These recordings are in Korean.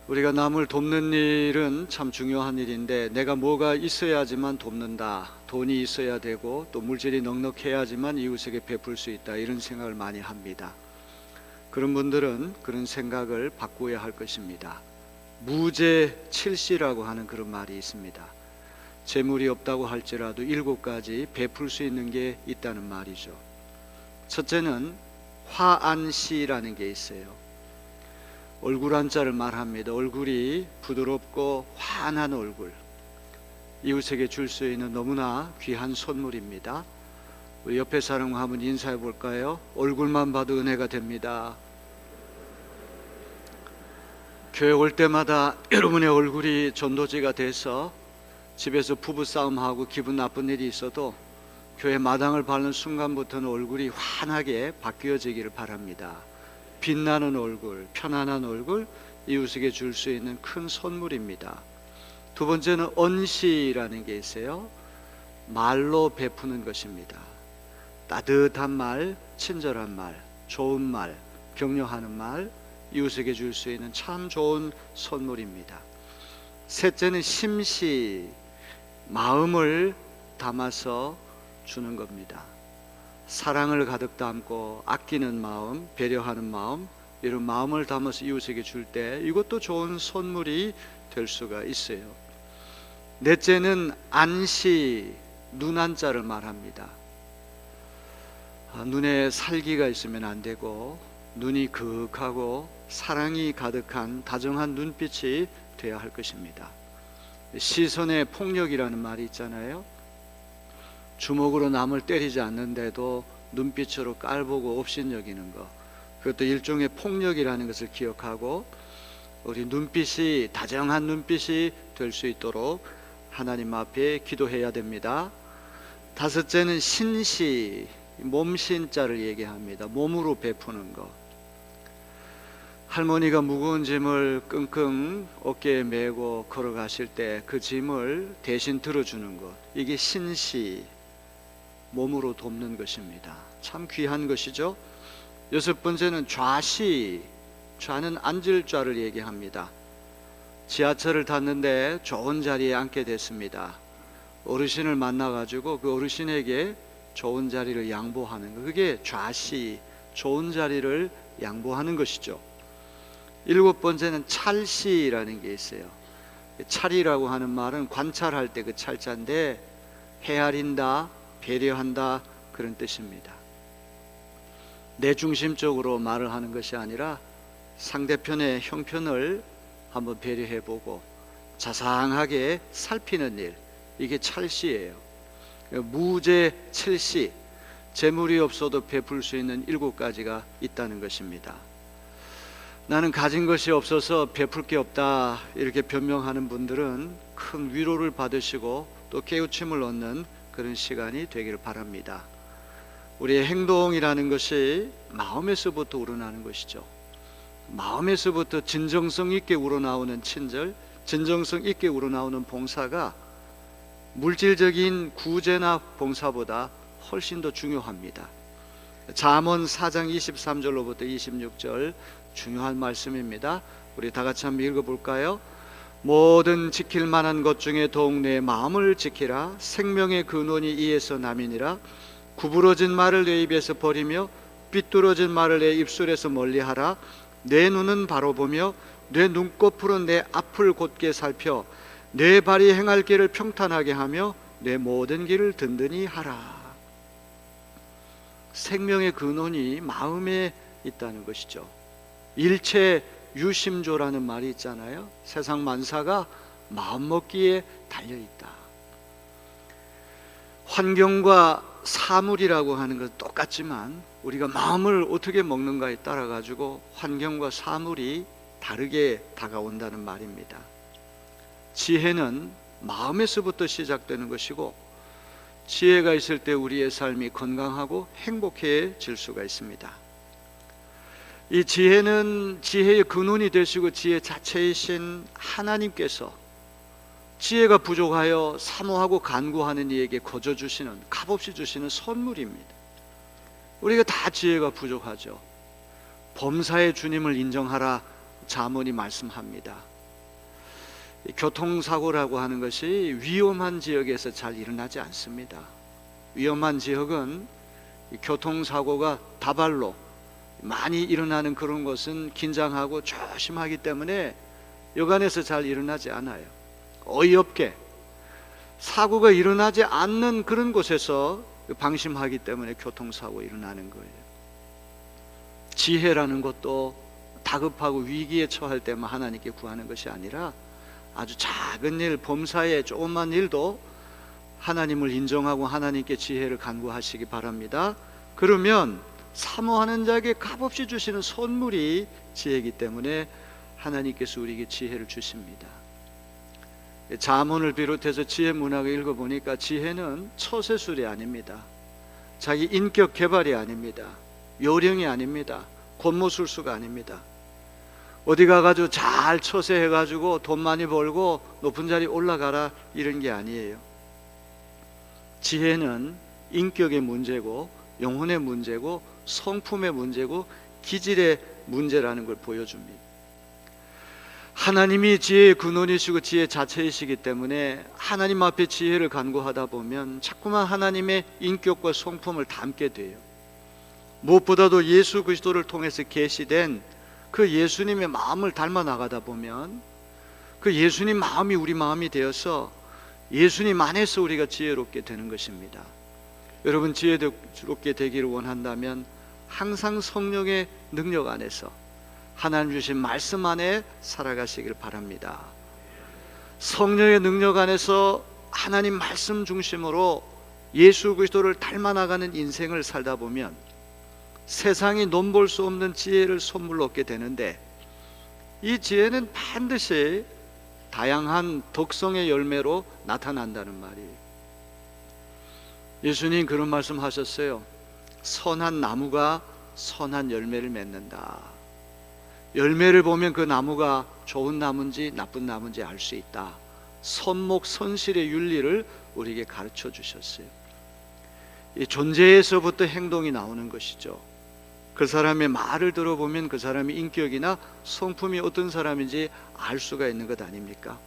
우리가 남을 돕는 일은 참 중요한 일인데, 내가 뭐가 있어야지만 돕는다, 돈이 있어야 되고 또 물질이 넉넉해야지만 이웃에게 베풀 수 있다, 이런 생각을 많이 합니다. 그런 분들은 그런 생각을 바꾸어야 할 것입니다. 무제칠시라고 하는 그런 말이 있습니다. 재물이 없다고 할지라도 7가지 베풀 수 있는 게 있다는 말이죠. 첫째는 화안시라는 게 있어요. 얼굴 한자를 말합니다. 얼굴이 부드럽고 환한 얼굴, 이웃에게 줄 수 있는 너무나 귀한 선물입니다. 우리 옆에 사람과 한번 인사해 볼까요? 얼굴만 봐도 은혜가 됩니다. 교회 올 때마다 여러분의 얼굴이 전도지가 돼서 집에서 부부싸움하고 기분 나쁜 일이 있어도 교회 마당을 밟는 순간부터는 얼굴이 환하게 바뀌어지기를 바랍니다. 빛나는 얼굴, 편안한 얼굴, 이웃에게 줄 수 있는 큰 선물입니다. 두 번째는 언시라는 게 있어요. 말로 베푸는 것입니다. 따뜻한 말, 친절한 말, 좋은 말, 격려하는 말, 이웃에게 줄 수 있는 참 좋은 선물입니다. 셋째는 심시, 마음을 담아서 주는 겁니다. 사랑을 가득 담고 아끼는 마음, 배려하는 마음, 이런 마음을 담아서 이웃에게 줄 때 이것도 좋은 선물이 될 수가 있어요. 넷째는 안시, 눈한자를 말합니다. 눈에 살기가 있으면 안 되고 눈이 그윽하고 사랑이 가득한 다정한 눈빛이 되어야 할 것입니다. 시선의 폭력이라는 말이 있잖아요. 주먹으로 남을 때리지 않는데도 눈빛으로 깔보고 업신여기는 것, 그것도 일종의 폭력이라는 것을 기억하고 우리 눈빛이 다정한 눈빛이 될 수 있도록 하나님 앞에 기도해야 됩니다. 다섯째는 신시, 몸신자를 얘기합니다. 몸으로 베푸는 것. 할머니가 무거운 짐을 끙끙 어깨에 메고 걸어가실 때 그 짐을 대신 들어주는 것, 이게 신시, 몸으로 돕는 것입니다. 참 귀한 것이죠. 여섯 번째는 좌시, 좌는 앉을 좌를 얘기합니다. 지하철을 탔는데 좋은 자리에 앉게 됐습니다. 어르신을 만나가지고 그 어르신에게 좋은 자리를 양보하는 것, 그게 좌시, 좋은 자리를 양보하는 것이죠. 일곱 번째는 찰시라는 게 있어요. 찰이라고 하는 말은 관찰할 때 그 찰자인데, 헤아린다, 배려한다, 그런 뜻입니다. 내 중심적으로 말을 하는 것이 아니라 상대편의 형편을 한번 배려해보고 자상하게 살피는 일, 이게 찰시예요. 무제칠시, 재물이 없어도 베풀 수 있는 7가지가 있다는 것입니다. 나는 가진 것이 없어서 베풀 게 없다, 이렇게 변명하는 분들은 큰 위로를 받으시고 또 깨우침을 얻는 그런 시간이 되기를 바랍니다. 우리의 행동이라는 것이 마음에서부터 우러나는 것이죠. 마음에서부터 진정성 있게 우러나오는 친절, 진정성 있게 우러나오는 봉사가 물질적인 구제나 봉사보다 훨씬 더 중요합니다. 잠언 4장 23절로부터 26절, 중요한 말씀입니다. 우리 다 같이 한번 읽어볼까요? 모든 지킬 만한 것 중에 더욱 내 마음을 지키라. 생명의 근원이 이에서 남이니라. 구부러진 말을 내 입에서 버리며 삐뚤어진 말을 내 입술에서 멀리하라. 내 눈은 바로 보며 내 눈꺼풀은 내 앞을 곧게 살펴 내 발이 행할 길을 평탄하게 하며 내 모든 길을 든든히 하라. 생명의 근원이 마음에 있다는 것이죠. 일체 유심조라는 말이 있잖아요. 세상 만사가 마음먹기에 달려있다. 환경과 사물이라고 하는 것은 똑같지만 우리가 마음을 어떻게 먹는가에 따라 가지고 환경과 사물이 다르게 다가온다는 말입니다. 지혜는 마음에서부터 시작되는 것이고, 지혜가 있을 때 우리의 삶이 건강하고 행복해질 수가 있습니다. 이 지혜는 지혜의 근원이 되시고 지혜 자체이신 하나님께서 지혜가 부족하여 사모하고 간구하는 이에게 거저 주시는, 값없이 주시는 선물입니다. 우리가 다 지혜가 부족하죠. 범사의 주님을 인정하라, 잠언이 말씀합니다. 교통사고라고 하는 것이 위험한 지역에서 잘 일어나지 않습니다. 위험한 지역은 교통사고가 다발로 많이 일어나는 그런 곳은 긴장하고 조심하기 때문에 여간에서 잘 일어나지 않아요. 어이없게 사고가 일어나지 않는 그런 곳에서 방심하기 때문에 교통사고 일어나는 거예요. 지혜라는 것도 다급하고 위기에 처할 때만 하나님께 구하는 것이 아니라 아주 작은 일, 범사에 조그만 일도 하나님을 인정하고 하나님께 지혜를 간구하시기 바랍니다. 그러면 사모하는 자에게 값없이 주시는 선물이 지혜이기 때문에 하나님께서 우리에게 지혜를 주십니다. 잠언을 비롯해서 지혜 문학을 읽어보니까 지혜는 처세술이 아닙니다. 자기 인격 개발이 아닙니다. 요령이 아닙니다. 권모술수가 아닙니다. 어디 가가지고 잘 처세해가지고 돈 많이 벌고 높은 자리 올라가라 이런 게 아니에요. 지혜는 인격의 문제고 영혼의 문제고 성품의 문제고 기질의 문제라는 걸 보여줍니다. 하나님이 지혜의 근원이시고 지혜 자체이시기 때문에 하나님 앞에 지혜를 간구하다 보면 자꾸만 하나님의 인격과 성품을 담게 돼요. 무엇보다도 예수 그리스도를 통해서 계시된 그 예수님의 마음을 닮아 나가다 보면 그 예수님 마음이 우리 마음이 되어서 예수님 안에서 우리가 지혜롭게 되는 것입니다. 여러분 지혜롭게 되기를 원한다면 항상 성령의 능력 안에서 하나님 주신 말씀 안에 살아가시길 바랍니다. 성령의 능력 안에서 하나님 말씀 중심으로 예수 그리스도를 닮아 나가는 인생을 살다 보면 세상이 논볼 수 없는 지혜를 선물로 얻게 되는데 이 지혜는 반드시 다양한 덕성의 열매로 나타난다는 말이에요. 예수님 그런 말씀 하셨어요. 선한 나무가 선한 열매를 맺는다. 열매를 보면 그 나무가 좋은 나무인지 나쁜 나무인지 알 수 있다. 선목 선실의 윤리를 우리에게 가르쳐 주셨어요. 이 존재에서부터 행동이 나오는 것이죠. 그 사람의 말을 들어보면 그 사람의 인격이나 성품이 어떤 사람인지 알 수가 있는 것 아닙니까?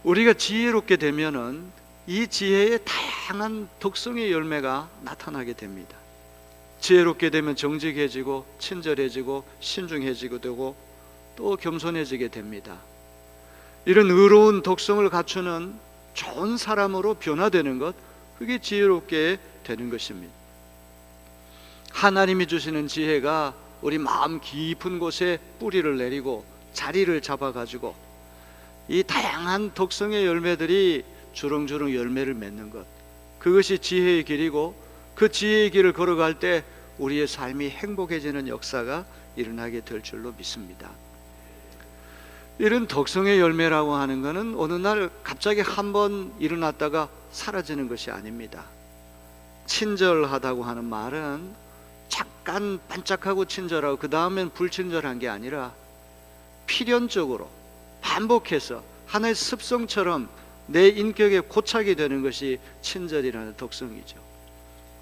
우리가 지혜롭게 되면은 이 지혜의 다양한 덕성의 열매가 나타나게 됩니다. 지혜롭게 되면 정직해지고 친절해지고 신중해지고 되고 또 겸손해지게 됩니다. 이런 의로운 덕성을 갖추는 좋은 사람으로 변화되는 것, 그게 지혜롭게 되는 것입니다. 하나님이 주시는 지혜가 우리 마음 깊은 곳에 뿌리를 내리고 자리를 잡아가지고 이 다양한 덕성의 열매들이 주렁주렁 열매를 맺는 것, 그것이 지혜의 길이고 그 지혜의 길을 걸어갈 때 우리의 삶이 행복해지는 역사가 일어나게 될 줄로 믿습니다. 이런 덕성의 열매라고 하는 것은 어느 날 갑자기 한번 일어났다가 사라지는 것이 아닙니다. 친절하다고 하는 말은 잠깐 반짝하고 친절하고 그 다음엔 불친절한 게 아니라 필연적으로 반복해서 하나의 습성처럼 내 인격에 고착이 되는 것이 친절이라는 덕성이죠.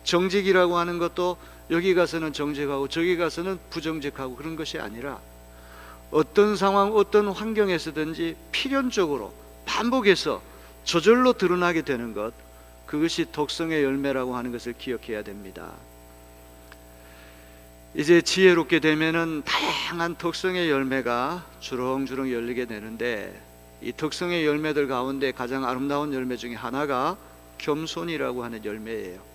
정직이라고 하는 것도 여기 가서는 정직하고 저기 가서는 부정직하고 그런 것이 아니라 어떤 상황 어떤 환경에서든지 필연적으로 반복해서 저절로 드러나게 되는 것, 그것이 덕성의 열매라고 하는 것을 기억해야 됩니다. 이제 지혜롭게 되면은 다양한 덕성의 열매가 주렁주렁 열리게 되는데 이 덕성의 열매들 가운데 가장 아름다운 열매 중에 하나가 겸손이라고 하는 열매예요.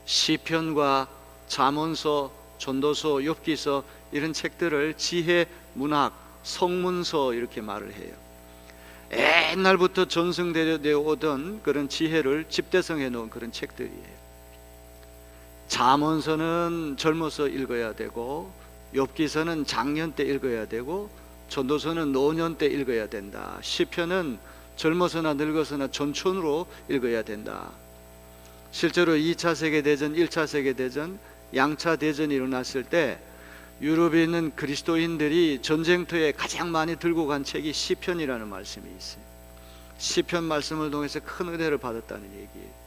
시편과 잠언서, 전도서, 욥기서 이런 책들을 지혜 문학, 성문서 이렇게 말을 해요. 옛날부터 전승되어 오던 그런 지혜를 집대성해 놓은 그런 책들이에요. 잠언서는 젊어서 읽어야 되고 욥기서는 장년 때 읽어야 되고 전도서는 노년 때 읽어야 된다. 시편은 젊어서나 늙어서나 전천으로 읽어야 된다. 실제로 2차 세계대전, 1차 세계대전, 양차 대전이 일어났을 때 유럽에 있는 그리스도인들이 전쟁터에 가장 많이 들고 간 책이 시편이라는 말씀이 있어요. 시편 말씀을 통해서 큰 은혜를 받았다는 얘기예요.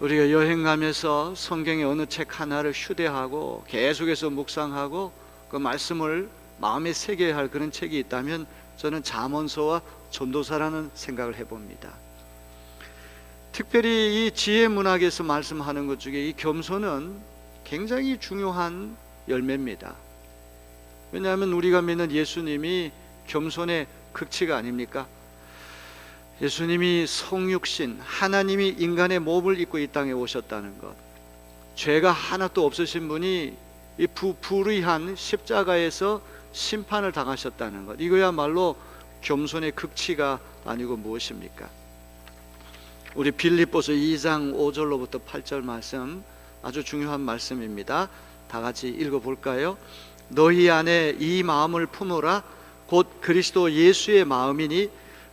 우리가 여행 가면서 성경의 어느 책 하나를 휴대하고 계속해서 묵상하고 그 말씀을 마음에 새겨야 할 그런 책이 있다면 저는 잠언서와 전도사라는 생각을 해봅니다. 특별히 이 지혜 문학에서 말씀하는 것 중에 이 겸손은 굉장히 중요한 열매입니다. 왜냐하면 우리가 믿는 예수님이 겸손의 극치가 아닙니까? 예수님이 성육신, 하나님이 인간의 몸을 입고 이 땅에 오셨다는 것, 죄가 하나도 없으신 분이 이 불의한 십자가에서 심판을 당하셨다는 것, 이거야말로 겸손의 극치가 아니고 무엇입니까? 우리 빌립보서 2장 5절로부터 8절 말씀, 아주 중요한 말씀입니다. 다 같이 읽어볼까요? 너희 안에 이 마음을 품으라. 곧 그리스도 예수의 마음이니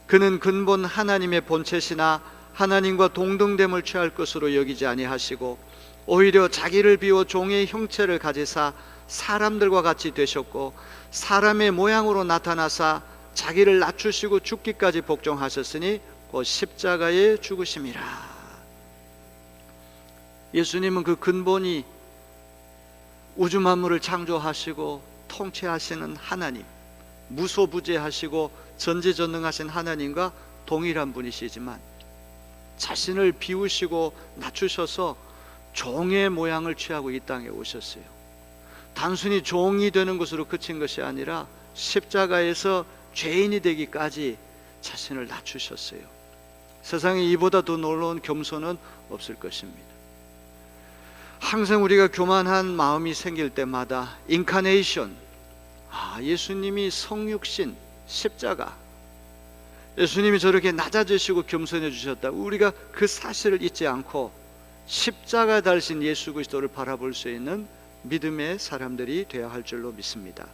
그는 근본 하나님의 본체시나 하나님과 동등됨을 취할 것으로 여기지 아니하시고 오히려 자기를 비워 종의 형체를 가지사 사람들과 같이 되셨고 사람의 모양으로 나타나사 자기를 낮추시고 죽기까지 복종하셨으니 곧 십자가에 죽으심이라. 예수님은 그 근본이 우주 만물을 창조하시고 통치하시는 하나님, 무소부재하시고 전지전능하신 하나님과 동일한 분이시지만 자신을 비우시고 낮추셔서 종의 모양을 취하고 이 땅에 오셨어요. 단순히 종이 되는 것으로 그친 것이 아니라 십자가에서 죄인이 되기까지 자신을 낮추셨어요. 세상에 이보다 더 놀라운 겸손은 없을 것입니다. 항상 우리가 교만한 마음이 생길 때마다 인카네이션, 예수님이 성육신, 십자가, 예수님이 저렇게 낮아지시고 겸손해 주셨다, 우리가 그 사실을 잊지 않고 십자가 달신 예수 그리스도를 바라볼 수 있는 믿음의 사람들이 되어야 할 줄로 믿습니다.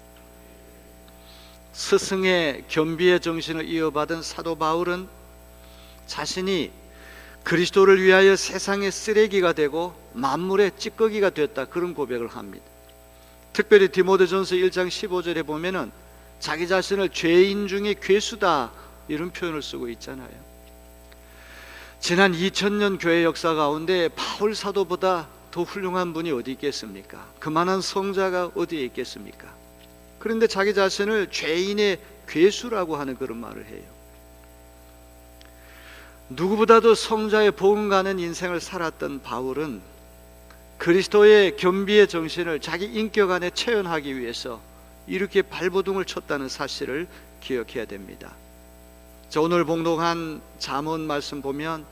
스승의 겸비의 정신을 이어받은 사도 바울은 자신이 그리스도를 위하여 세상의 쓰레기가 되고 만물의 찌꺼기가 됐다, 그런 고백을 합니다. 특별히 디모데전서 1장 15절에 보면은 자기 자신을 죄인 중에 괴수다, 이런 표현을 쓰고 있잖아요. 지난 2000년 교회 역사 가운데 바울 사도보다 더 훌륭한 분이 어디 있겠습니까? 그만한 성자가 어디에 있겠습니까? 그런데 자기 자신을 죄인의 괴수라고 하는 그런 말을 해요. 누구보다도 성자의 복음가는 인생을 살았던 바울은 그리스도의 겸비의 정신을 자기 인격 안에 체현하기 위해서 이렇게 발버둥을 쳤다는 사실을 기억해야 됩니다. 자, 오늘 봉독한 잠언 말씀 보면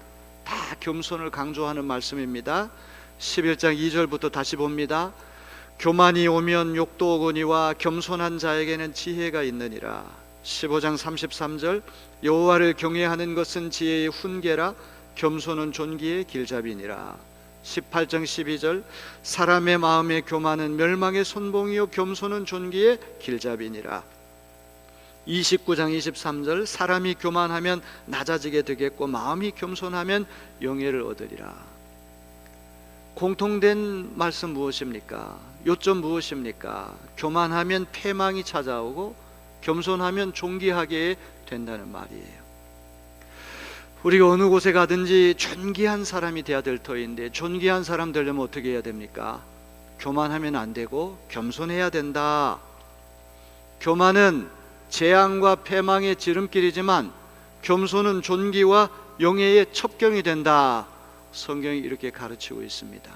다 겸손을 강조하는 말씀입니다. 11장 2절부터 다시 봅니다. 교만이 오면 욕도 오거니와 겸손한 자에게는 지혜가 있느니라. 15장 33절 여호와를 경외하는 것은 지혜의 훈계라 겸손은 존귀의 길잡이니라. 18장 12절 사람의 마음의 교만은 멸망의 선봉이요 겸손은 존귀의 길잡이니라. 29장 23절 사람이 교만하면 낮아지게 되겠고 마음이 겸손하면 영예를 얻으리라. 공통된 말씀 무엇입니까? 요점 무엇입니까? 교만하면 패망이 찾아오고 겸손하면 존귀하게 된다는 말이에요. 우리가 어느 곳에 가든지 존귀한 사람이 돼야 될 터인데 존귀한 사람 되려면 어떻게 해야 됩니까? 교만하면 안 되고 겸손해야 된다. 교만은 재앙과 패망의 지름길이지만 겸손은 존귀와 영예의 첩경이 된다. 성경이 이렇게 가르치고 있습니다.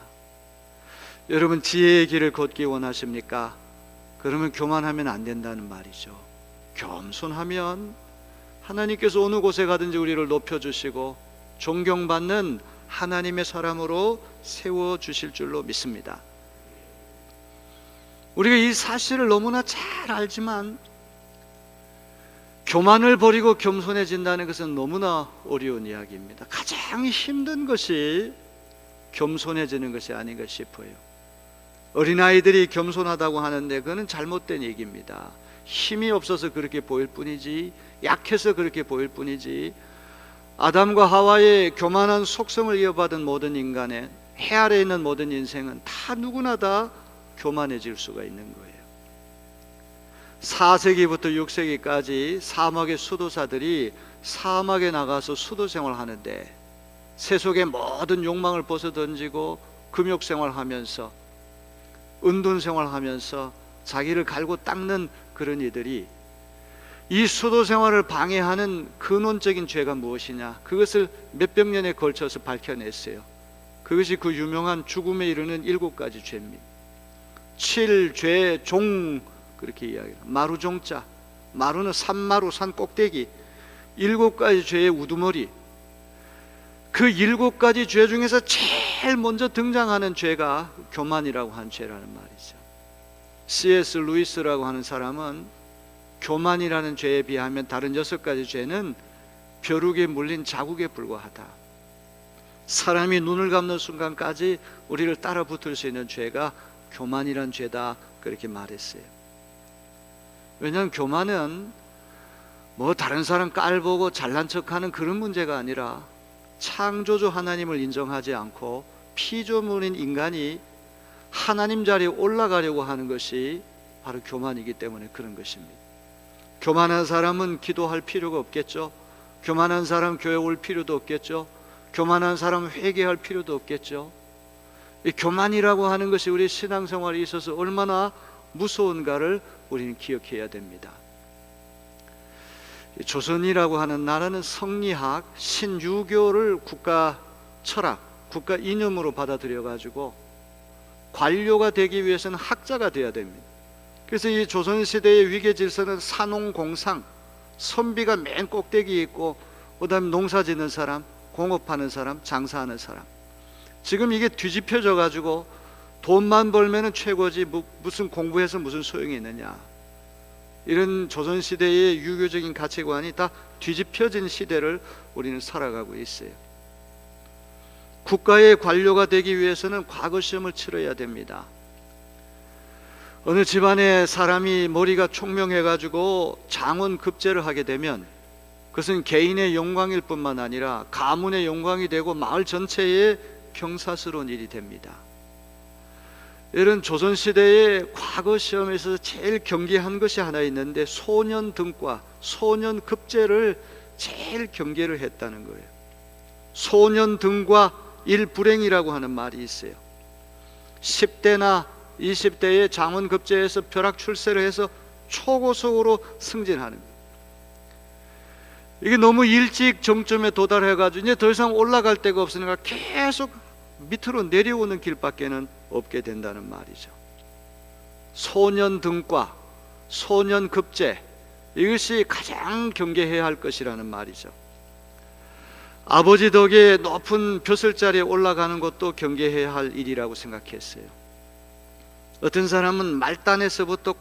여러분 지혜의 길을 걷기 원하십니까? 그러면 교만하면 안 된다는 말이죠. 겸손하면 하나님께서 어느 곳에 가든지 우리를 높여주시고 존경받는 하나님의 사람으로 세워주실 줄로 믿습니다. 우리가 이 사실을 너무나 잘 알지만 교만을 버리고 겸손해진다는 것은 너무나 어려운 이야기입니다. 가장 힘든 것이 겸손해지는 것이 아닌가 싶어요. 어린아이들이 겸손하다고 하는데 그거는 잘못된 얘기입니다. 힘이 없어서 그렇게 보일 뿐이지, 약해서 그렇게 보일 뿐이지, 아담과 하와의 교만한 속성을 이어받은 모든 인간의 해 아래에 있는 모든 인생은 다 누구나 다 교만해질 수가 있는 거예요. 4세기부터 6세기까지 사막의 수도사들이 사막에 나가서 수도 생활하는데 세속의 모든 욕망을 벗어던지고 금욕 생활하면서 은둔 생활하면서 자기를 갈고 닦는 그런 이들이 이 수도 생활을 방해하는 근원적인 죄가 무엇이냐, 그것을 몇백 년에 걸쳐서 밝혀냈어요. 그것이 그 유명한 죽음에 이르는 7가지 죄입니다. 칠죄종, 그렇게 이야기해요. 마루종자, 마루는 산마루, 산 꼭대기, 7가지 죄의 우두머리. 그 7가지 죄 중에서 제일 먼저 등장하는 죄가 교만이라고 하는 죄라는 말이죠. C.S. 루이스라고 하는 사람은 교만이라는 죄에 비하면 다른 6가지 죄는 벼룩에 물린 자국에 불과하다. 사람이 눈을 감는 순간까지 우리를 따라 붙을 수 있는 죄가 교만이란 죄다, 그렇게 말했어요. 왜냐하면 교만은 뭐 다른 사람 깔보고 잘난 척하는 그런 문제가 아니라 창조주 하나님을 인정하지 않고 피조물인 인간이 하나님 자리에 올라가려고 하는 것이 바로 교만이기 때문에 그런 것입니다. 교만한 사람은 기도할 필요가 없겠죠. 교만한 사람 교회 올 필요도 없겠죠. 교만한 사람 회개할 필요도 없겠죠. 이 교만이라고 하는 것이 우리 신앙생활에 있어서 얼마나 무서운가를 우리는 기억해야 됩니다. 조선이라고 하는 나라는 성리학, 신유교를 국가 철학, 국가 이념으로 받아들여 가지고 관료가 되기 위해서는 학자가 되어야 됩니다. 그래서 이 조선시대의 위계 질서는 산농공상, 선비가 맨 꼭대기에 있고, 그 다음에 농사 짓는 사람, 공업하는 사람, 장사하는 사람. 지금 이게 뒤집혀져 가지고 돈만 벌면 최고지, 무슨 공부해서 무슨 소용이 있느냐, 이런 조선시대의 유교적인 가치관이 다 뒤집혀진 시대를 우리는 살아가고 있어요. 국가의 관료가 되기 위해서는 과거 시험을 치러야 됩니다. 어느 집안에 사람이 머리가 총명해 가지고 장원급제를 하게 되면 그것은 개인의 영광일 뿐만 아니라 가문의 영광이 되고 마을 전체의 경사스러운 일이 됩니다. 이런 조선시대의 과거 시험에서 제일 경계한 것이 하나 있는데, 소년등과 소년급제를 제일 경계를 했다는 거예요. 소년등과 일불행이라고 하는 말이 있어요. 10대나 20대의 장원급제에서 벼락출세를 해서 초고속으로 승진하는 거예요. 이게 너무 일찍 정점에 도달해가지고 이제 더 이상 올라갈 데가 없으니까 계속 밑으로 내려오는 길밖에는 없게 된다는 말이죠. 소년등과 소년급제, 이것이 가장 경계해야 할 것이라는 말이죠. 아버지 덕에 높은 벼슬자리에 올라가는 것도 경계해야 할 일이라고 생각했어요. 어떤 사람은 말단에서부터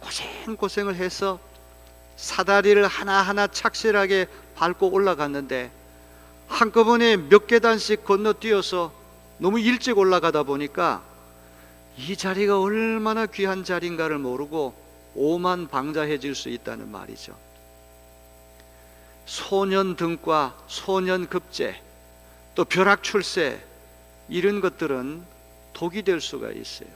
고생을 해서 사다리를 하나하나 착실하게 밟고 올라갔는데 한꺼번에 몇 계단씩 건너뛰어서 너무 일찍 올라가다 보니까 이 자리가 얼마나 귀한 자리인가를 모르고 오만방자해질 수 있다는 말이죠. 소년등과 소년급제, 또 벼락출세, 이런 것들은 독이 될 수가 있어요.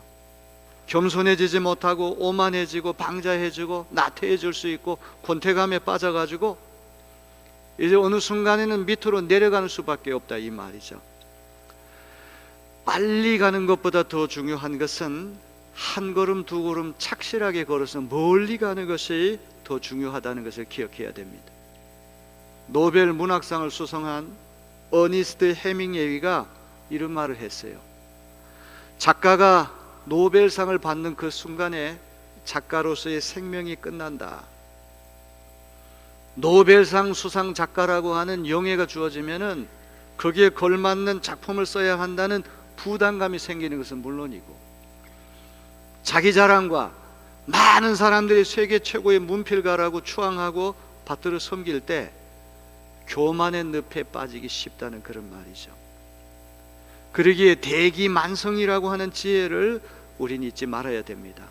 겸손해지지 못하고 오만해지고 방자해지고 나태해질 수 있고 권태감에 빠져가지고 이제 어느 순간에는 밑으로 내려가는 수밖에 없다, 이 말이죠. 빨리 가는 것보다 더 중요한 것은 한 걸음 두 걸음 착실하게 걸어서 멀리 가는 것이 더 중요하다는 것을 기억해야 됩니다. 노벨 문학상을 수상한 어니스트 해밍웨이가 이런 말을 했어요. 작가가 노벨상을 받는 그 순간에 작가로서의 생명이 끝난다. 노벨상 수상 작가라고 하는 영예가 주어지면은 거기에 걸맞는 작품을 써야 한다는 부담감이 생기는 것은 물론이고, 자기 자랑과 많은 사람들이 세계 최고의 문필가라고 추앙하고 받들어 섬길 때 교만의 늪에 빠지기 쉽다는 그런 말이죠. 그러기에 대기만성이라고 하는 지혜를 우리는 잊지 말아야 됩니다.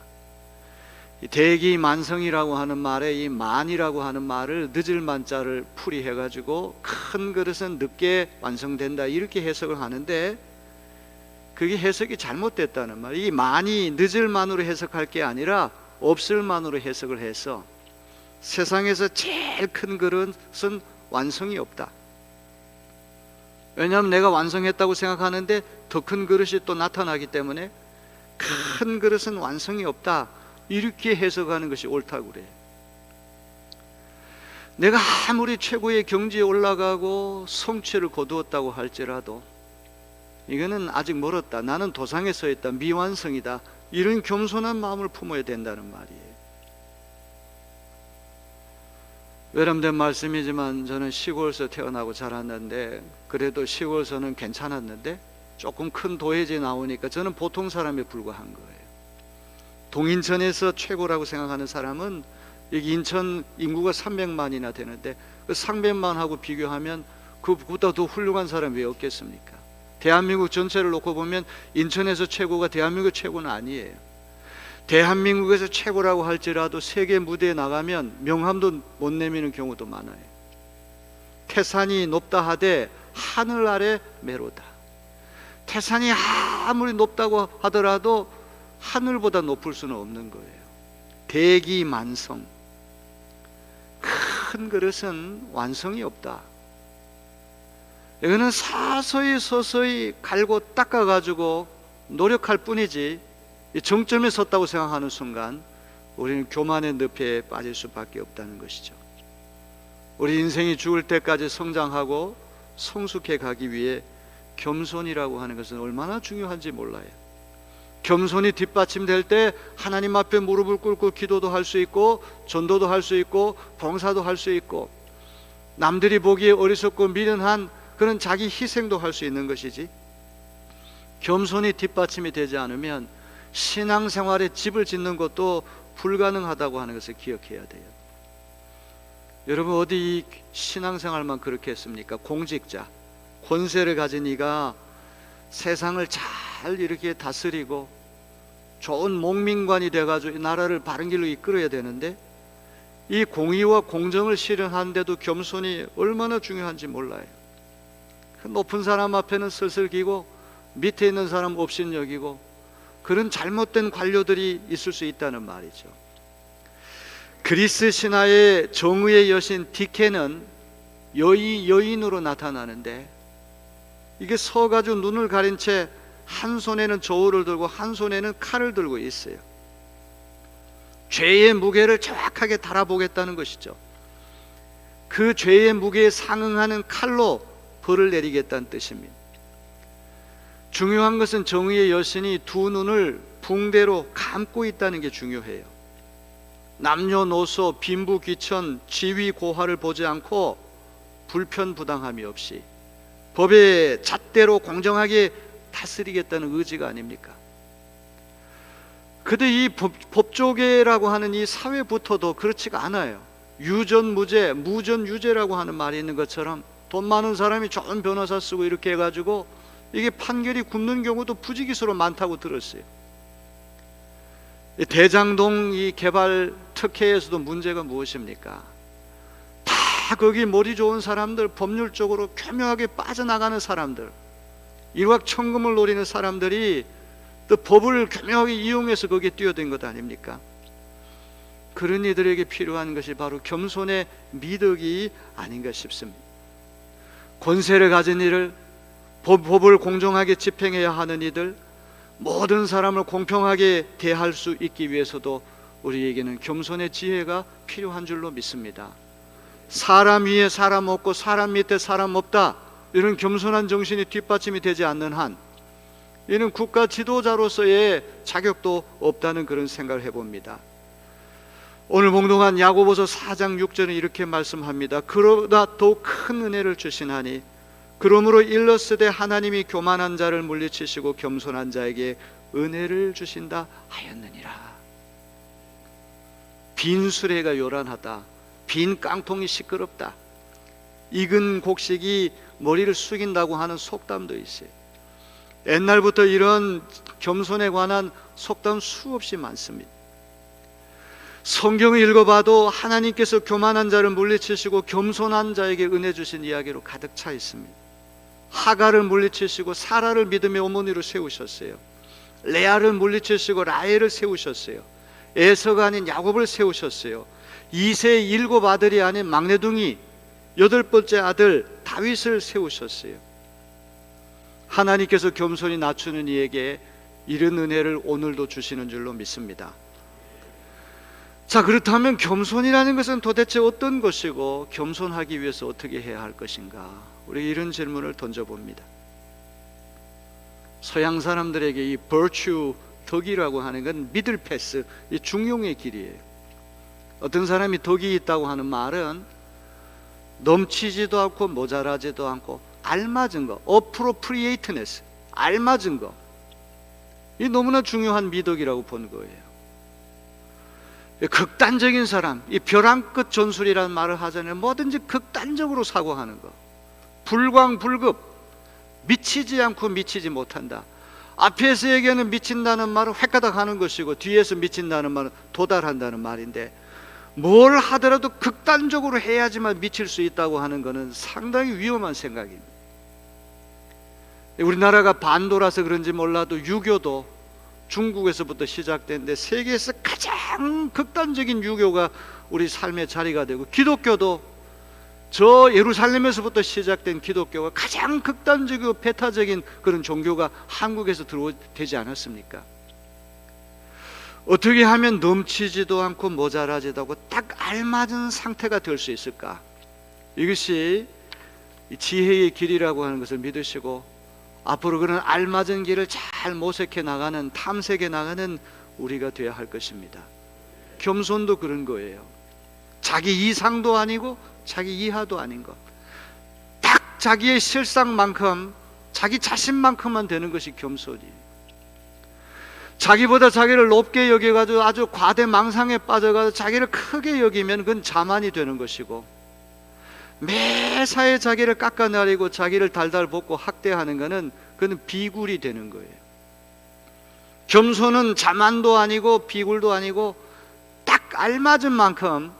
이 대기만성이라고 하는 말에 이 만이라고 하는 말을 늦을 만자를 풀이해가지고 큰 그릇은 늦게 완성된다, 이렇게 해석을 하는데 그게 해석이 잘못됐다는 말이에요. 이 만이 늦을 만으로 해석할 게 아니라 없을 만으로 해석을 해서 세상에서 제일 큰 그릇은 완성이 없다. 왜냐하면 내가 완성했다고 생각하는데 더 큰 그릇이 또 나타나기 때문에, 큰 그릇은 완성이 없다, 이렇게 해석하는 것이 옳다고 그래요. 내가 아무리 최고의 경지에 올라가고 성취를 거두었다고 할지라도 이거는 아직 멀었다, 나는 도상에 서 있다, 미완성이다, 이런 겸손한 마음을 품어야 된다는 말이에요. 외람된 말씀이지만 저는 시골에서 태어나고 자랐는데, 그래도 시골에서는 괜찮았는데 조금 큰 도회지에 나오니까 저는 보통 사람에 불과한 거예요. 동인천에서 최고라고 생각하는 사람은 여기 인천 인구가 300만이나 되는데 그 300만하고 비교하면 그보다 더 훌륭한 사람이 왜 없겠습니까? 대한민국 전체를 놓고 보면 인천에서 최고가 대한민국 최고는 아니에요. 대한민국에서 최고라고 할지라도 세계 무대에 나가면 명함도 못 내미는 경우도 많아요. 태산이 높다 하되 하늘 아래 메로다. 태산이 아무리 높다고 하더라도 하늘보다 높을 수는 없는 거예요. 대기만성, 큰 그릇은 완성이 없다. 이거는 서서히 서서히 갈고 닦아가지고 노력할 뿐이지, 정점에 섰다고 생각하는 순간 우리는 교만의 늪에 빠질 수밖에 없다는 것이죠. 우리 인생이 죽을 때까지 성장하고 성숙해 가기 위해 겸손이라고 하는 것은 얼마나 중요한지 몰라요. 겸손이 뒷받침될 때 하나님 앞에 무릎을 꿇고 기도도 할 수 있고, 전도도 할 수 있고, 봉사도 할 수 있고, 남들이 보기에 어리석고 미련한 그런 자기 희생도 할 수 있는 것이지, 겸손이 뒷받침이 되지 않으면 신앙생활에 집을 짓는 것도 불가능하다고 하는 것을 기억해야 돼요. 여러분, 어디 신앙생활만 그렇게 했습니까? 공직자, 권세를 가진 이가 세상을 잘 이렇게 다스리고 좋은 목민관이 돼가지고 이 나라를 바른 길로 이끌어야 되는데, 이 공의와 공정을 실현하는데도 겸손이 얼마나 중요한지 몰라요. 그 높은 사람 앞에는 슬슬기고 밑에 있는 사람 업신여기고, 그런 잘못된 관료들이 있을 수 있다는 말이죠. 그리스 신화의 정의의 여신 디케는 여인으로 나타나는데, 이게 서가지고 눈을 가린 채 한 손에는 저울을 들고 한 손에는 칼을 들고 있어요. 죄의 무게를 정확하게 달아보겠다는 것이죠. 그 죄의 무게에 상응하는 칼로 벌을 내리겠다는 뜻입니다. 중요한 것은 정의의 여신이 두 눈을 붕대로 감고 있다는 게 중요해요. 남녀노소, 빈부 귀천, 지위 고하를 보지 않고 불편부당함이 없이 법의 잣대로 공정하게 다스리겠다는 의지가 아닙니까? 그런데 이 법조계라고 하는 이 사회부터도 그렇지가 않아요. 유전무죄, 무전유죄라고 하는 말이 있는 것처럼 돈 많은 사람이 좋은 변호사 쓰고 이렇게 해가지고 이게 판결이 굽는 경우도 부지기수로 많다고 들었어요. 대장동 이 개발 특혜에서도 문제가 무엇입니까? 다 거기 머리 좋은 사람들, 법률적으로 교묘하게 빠져나가는 사람들, 일확천금을 노리는 사람들이 또 법을 교묘하게 이용해서 거기에 뛰어든 것 아닙니까? 그런 이들에게 필요한 것이 바로 겸손의 미덕이 아닌가 싶습니다. 권세를 가진 이들, 법을 공정하게 집행해야 하는 이들, 모든 사람을 공평하게 대할 수 있기 위해서도 우리에게는 겸손의 지혜가 필요한 줄로 믿습니다. 사람 위에 사람 없고 사람 밑에 사람 없다, 이런 겸손한 정신이 뒷받침이 되지 않는 한 이는 국가 지도자로서의 자격도 없다는 그런 생각을 해봅니다. 오늘 봉독한 야고보서 4장 6절은 이렇게 말씀합니다. 그러나 더욱 큰 은혜를 주시나니 그러므로 일렀으되 하나님이 교만한 자를 물리치시고 겸손한 자에게 은혜를 주신다 하였느니라. 빈 수레가 요란하다, 빈 깡통이 시끄럽다, 익은 곡식이 머리를 숙인다고 하는 속담도 있어요. 옛날부터 이런 겸손에 관한 속담 수없이 많습니다. 성경을 읽어봐도 하나님께서 교만한 자를 물리치시고 겸손한 자에게 은혜 주신 이야기로 가득 차 있습니다. 하갈을 물리치시고 사라를 믿음의 어머니로 세우셨어요. 레아를 물리치시고 라헬을 세우셨어요. 에서가 아닌 야곱을 세우셨어요. 이세의 7 아들이 아닌 막내둥이 8번째 아들 다윗을 세우셨어요. 하나님께서 겸손히 낮추는 이에게 이런 은혜를 오늘도 주시는 줄로 믿습니다. 자, 자, 그렇다면 겸손이라는 것은 도대체 어떤 것이고 겸손하기 위해서 어떻게 해야 할 것인가? 우리 이런 질문을 던져봅니다. 서양 사람들에게 이 virtue, 덕이라고 하는 건 미들 패스, 이 중용의 길이에요. 어떤 사람이 덕이 있다고 하는 말은 넘치지도 않고 모자라지도 않고 알맞은 거, appropriateness, 알맞은 거. 이 너무나 중요한 미덕이라고 본 거예요. 극단적인 사람, 이 벼랑 끝 전술이라는 말을 하잖아요. 뭐든지 극단적으로 사고하는 거. 불광불급, 미치지 않고 미치지 못한다. 앞에서 얘기하는 미친다는 말은 획가닥 하는 것이고, 뒤에서 미친다는 말은 도달한다는 말인데, 뭘 하더라도 극단적으로 해야지만 미칠 수 있다고 하는 것은 상당히 위험한 생각입니다. 우리나라가 반도라서 그런지 몰라도 유교도 중국에서부터 시작됐는데 세계에서 가장 극단적인 유교가 우리 삶의 자리가 되고, 기독교도 저 예루살렘에서부터 시작된 기독교가 가장 극단적이고 배타적인 그런 종교가 한국에서 되지 않았습니까? 어떻게 하면 넘치지도 않고 모자라지도 않고 딱 알맞은 상태가 될 수 있을까? 이것이 지혜의 길이라고 하는 것을 믿으시고, 앞으로 그런 알맞은 길을 잘 모색해 나가는, 탐색해 나가는 우리가 되어야 할 것입니다. 겸손도 그런 거예요. 자기 이상도 아니고 자기 이하도 아닌 것, 딱 자기의 실상만큼, 자기 자신만큼만 되는 것이 겸손이에요. 자기보다 자기를 높게 여겨가지고 아주 과대망상에 빠져가지고 자기를 크게 여기면 그건 자만이 되는 것이고, 매사에 자기를 깎아내리고 자기를 달달 볶고 학대하는 것은 그건 비굴이 되는 거예요. 겸손은 자만도 아니고 비굴도 아니고 딱 알맞은 만큼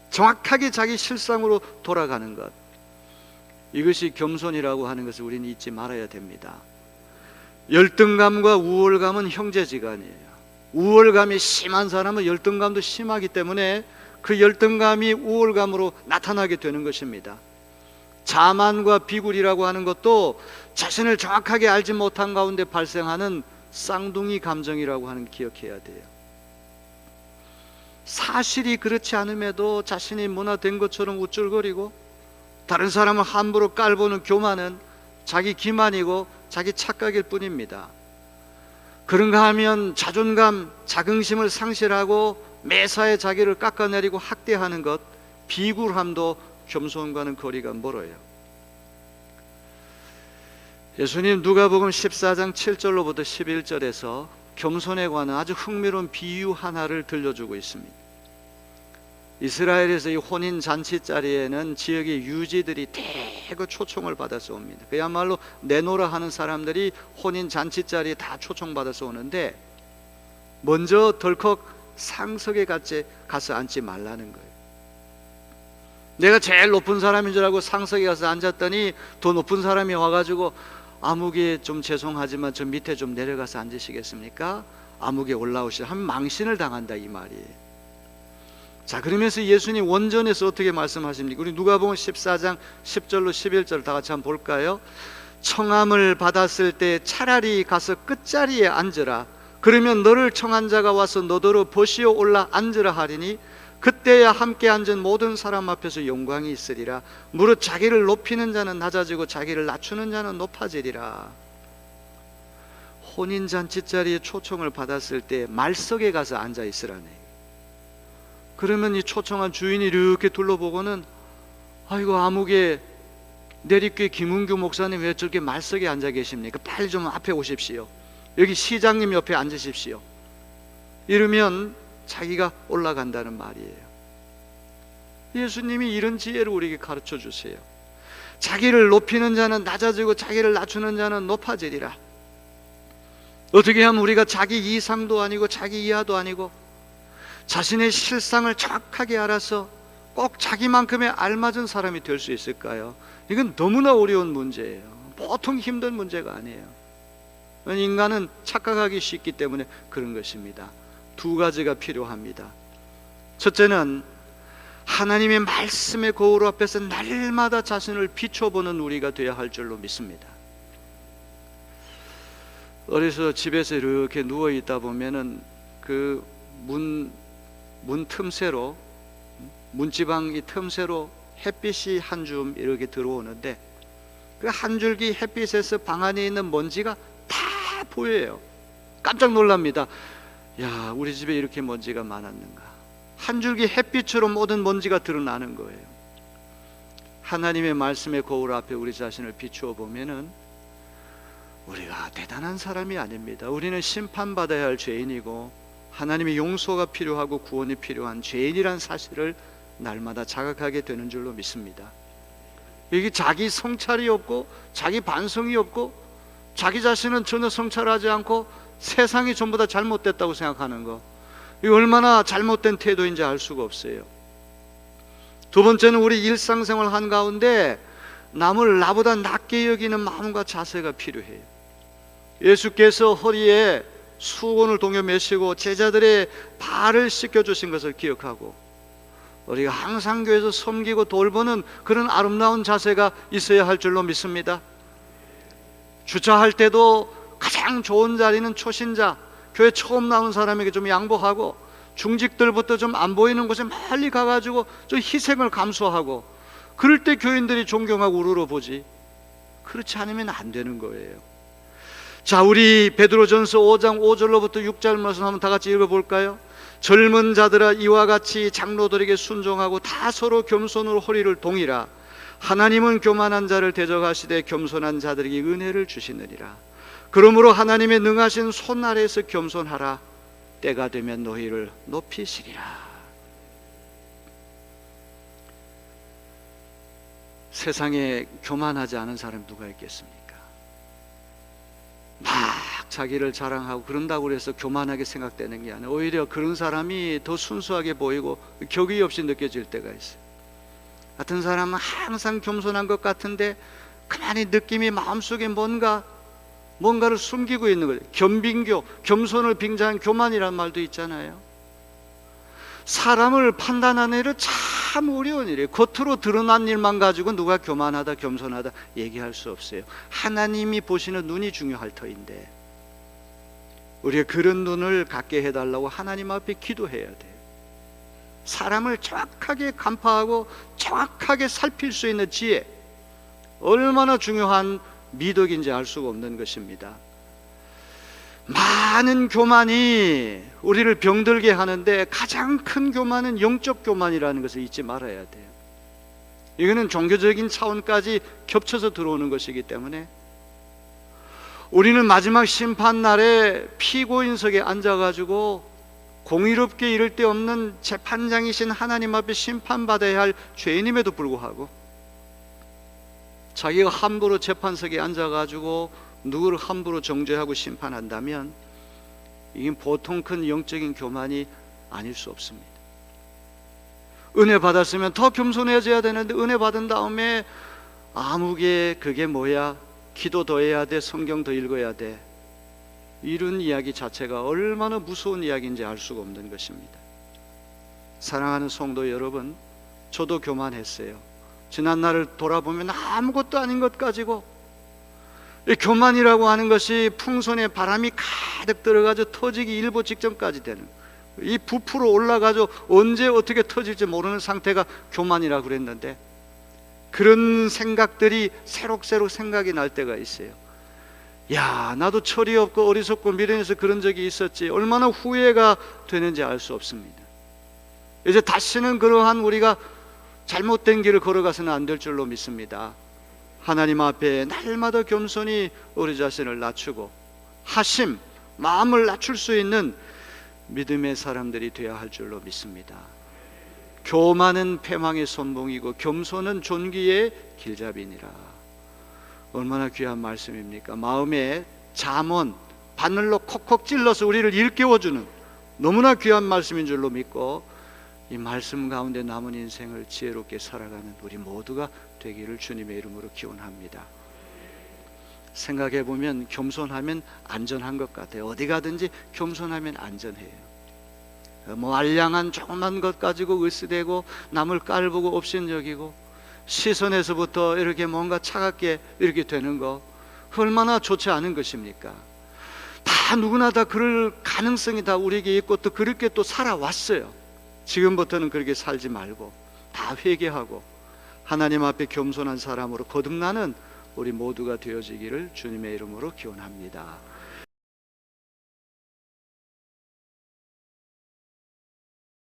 정확하게 자기 실상으로 돌아가는 것, 이것이 겸손이라고 하는 것을 우리는 잊지 말아야 됩니다. 열등감과 우월감은 형제지간이에요. 우월감이 심한 사람은 열등감도 심하기 때문에 그 열등감이 우월감으로 나타나게 되는 것입니다. 자만과 비굴이라고 하는 것도 자신을 정확하게 알지 못한 가운데 발생하는 쌍둥이 감정이라고 하는 걸 기억해야 돼요. 사실이 그렇지 않음에도 자신이 문화된 것처럼 우쭐거리고 다른 사람을 함부로 깔보는 교만은 자기 기만이고 자기 착각일 뿐입니다. 그런가 하면 자존감, 자긍심을 상실하고 매사에 자기를 깎아내리고 학대하는 것, 비굴함도 겸손과는 거리가 멀어요. 예수님 누가복음 14장 7절로부터 11절에서 겸손에 관한 아주 흥미로운 비유 하나를 들려주고 있습니다. 이스라엘에서 이 혼인 잔치 자리에는 지역의 유지들이 대거 초청을 받아서 옵니다. 그야말로 내노라 하는 사람들이 혼인 잔치 자리에 다 초청받아서 오는데, 먼저 덜컥 상석에 가서 앉지 말라는 거예요. 내가 제일 높은 사람인 줄 알고 상석에 가서 앉았더니 더 높은 사람이 와가지고, 아무개 좀 죄송하지만 저 밑에 좀 내려가서 앉으시겠습니까? 아무개 올라오시라 하면 망신을 당한다 이 말이에요. 자, 그러면서 예수님 원전에서 어떻게 말씀하십니까? 우리 누가복음 14장 10절로 11절 다 같이 한번 볼까요? 청함을 받았을 때 차라리 가서 끝자리에 앉으라. 그러면 너를 청한 자가 와서 너더러 보시어 올라 앉으라 하리니 그때야 함께 앉은 모든 사람 앞에서 영광이 있으리라. 무릇 자기를 높이는 자는 낮아지고 자기를 낮추는 자는 높아지리라. 혼인잔치 자리에 초청을 받았을 때 말석에 가서 앉아 있으라네. 그러면 이 초청한 주인이 이렇게 둘러보고는, 아이고 아무개 내리교회 김은규 목사님 왜 저렇게 말석에 앉아 계십니까? 빨리 좀 앞에 오십시오. 여기 시장님 옆에 앉으십시오. 이러면 자기가 올라간다는 말이에요. 예수님이 이런 지혜를 우리에게 가르쳐 주세요. 자기를 높이는 자는 낮아지고 자기를 낮추는 자는 높아지리라. 어떻게 하면 우리가 자기 이상도 아니고 자기 이하도 아니고 자신의 실상을 정확하게 알아서 꼭 자기만큼의 알맞은 사람이 될 수 있을까요? 이건 너무나 어려운 문제예요. 보통 힘든 문제가 아니에요. 인간은 착각하기 쉽기 때문에 그런 것입니다. 두 가지가 필요합니다. 첫째는 하나님의 말씀의 거울 앞에서 날마다 자신을 비춰보는 우리가 되어야 할 줄로 믿습니다. 어려서 집에서 이렇게 누워 있다 보면은 그 문 문 틈새로, 문지방 이 틈새로 햇빛이 한 줌 이렇게 들어오는데 그 한 줄기 햇빛에서 방 안에 있는 먼지가 다 보여요. 깜짝 놀랍니다. 야, 우리 집에 이렇게 먼지가 많았는가. 한 줄기 햇빛으로 모든 먼지가 드러나는 거예요. 하나님의 말씀의 거울 앞에 우리 자신을 비추어 보면은 우리가 대단한 사람이 아닙니다. 우리는 심판받아야 할 죄인이고 하나님의 용서가 필요하고 구원이 필요한 죄인이란 사실을 날마다 자각하게 되는 줄로 믿습니다. 이게 자기 성찰이 없고 자기 반성이 없고 자기 자신은 전혀 성찰하지 않고 세상이 전부 다 잘못됐다고 생각하는 거, 이 얼마나 잘못된 태도인지 알 수가 없어요. 두 번째는 우리 일상생활 한 가운데 남을 나보다 낮게 여기는 마음과 자세가 필요해요. 예수께서 허리에 수건을 동여 매시고 제자들의 발을 씻겨주신 것을 기억하고 우리가 항상 교회에서 섬기고 돌보는 그런 아름다운 자세가 있어야 할 줄로 믿습니다. 주차할 때도 가장 좋은 자리는 초신자, 교회 처음 나온 사람에게 좀 양보하고 중직들부터 좀 안 보이는 곳에 멀리 가가지고 좀 희생을 감수하고 그럴 때 교인들이 존경하고 우러러보지, 그렇지 않으면 안 되는 거예요. 자, 우리 베드로전서 5장 5절로부터 6절 말씀 한번 다 같이 읽어볼까요? 젊은 자들아 이와 같이 장로들에게 순종하고 다 서로 겸손으로 허리를 동이라. 하나님은 교만한 자를 대적하시되 겸손한 자들에게 은혜를 주시느니라. 그러므로 하나님의 능하신 손 아래에서 겸손하라. 때가 되면 너희를 높이시리라. 세상에 교만하지 않은 사람이 누가 있겠습니까? 막 자기를 자랑하고 그런다고 해서 교만하게 생각되는 게 아니라 오히려 그런 사람이 더 순수하게 보이고 격의 없이 느껴질 때가 있어요. 같은 사람은 항상 겸손한 것 같은데 가만히 느낌이 마음속에 뭔가를 숨기고 있는 거예요. 겸빙교, 겸손을 빙자한 교만이라는 말도 있잖아요. 사람을 판단하는 일은 참 어려운 일이에요. 겉으로 드러난 일만 가지고 누가 교만하다 겸손하다 얘기할 수 없어요. 하나님이 보시는 눈이 중요할 터인데 우리가 그런 눈을 갖게 해달라고 하나님 앞에 기도해야 돼요. 사람을 정확하게 간파하고 정확하게 살필 수 있는 지혜, 얼마나 중요한 미덕인지 알 수가 없는 것입니다. 많은 교만이 우리를 병들게 하는데 가장 큰 교만은 영적 교만이라는 것을 잊지 말아야 돼요. 이거는 종교적인 차원까지 겹쳐서 들어오는 것이기 때문에 우리는 마지막 심판날에 피고인석에 앉아가지고 공의롭게 이를 데 없는 재판장이신 하나님 앞에 심판받아야 할 죄인임에도 불구하고 자기가 함부로 재판석에 앉아가지고 누구를 함부로 정죄하고 심판한다면 이게 보통 큰 영적인 교만이 아닐 수 없습니다. 은혜 받았으면 더 겸손해져야 되는데 은혜 받은 다음에 아무개 그게 뭐야, 기도 더 해야 돼, 성경 더 읽어야 돼, 이런 이야기 자체가 얼마나 무서운 이야기인지 알 수가 없는 것입니다. 사랑하는 성도 여러분, 저도 교만했어요. 지난날을 돌아보면 아무것도 아닌 것 가지고 이 교만이라고 하는 것이 풍선에 바람이 가득 들어가서 터지기 일보 직전까지 되는, 이 부풀어 올라가서 언제 어떻게 터질지 모르는 상태가 교만이라고 그랬는데 그런 생각들이 새록새록 생각이 날 때가 있어요. 야, 나도 철이 없고 어리석고 미련해서 그런 적이 있었지, 얼마나 후회가 되는지 알 수 없습니다. 이제 다시는 그러한 우리가 잘못된 길을 걸어가서는 안 될 줄로 믿습니다. 하나님 앞에 날마다 겸손히 우리 자신을 낮추고 하심, 마음을 낮출 수 있는 믿음의 사람들이 되어야 할 줄로 믿습니다. 교만은 패망의 선봉이고 겸손은 존귀의 길잡이니라. 얼마나 귀한 말씀입니까? 마음에 잠언 바늘로 콕콕 찔러서 우리를 일깨워주는 너무나 귀한 말씀인 줄로 믿고 이 말씀 가운데 남은 인생을 지혜롭게 살아가는 우리 모두가 되기를 주님의 이름으로 기원합니다. 생각해보면 겸손하면 안전한 것 같아요. 어디 가든지 겸손하면 안전해요. 뭐 알량한 조그만 것 가지고 으스대고 남을 깔보고 업신여기고 시선에서부터 이렇게 뭔가 차갑게 이렇게 되는 거 얼마나 좋지 않은 것입니까? 다 누구나 다 그럴 가능성이 다 우리에게 있고 또 그렇게 또 살아왔어요. 지금부터는 그렇게 살지 말고 다 회개하고 하나님 앞에 겸손한 사람으로 거듭나는 우리 모두가 되어지기를 주님의 이름으로 기원합니다.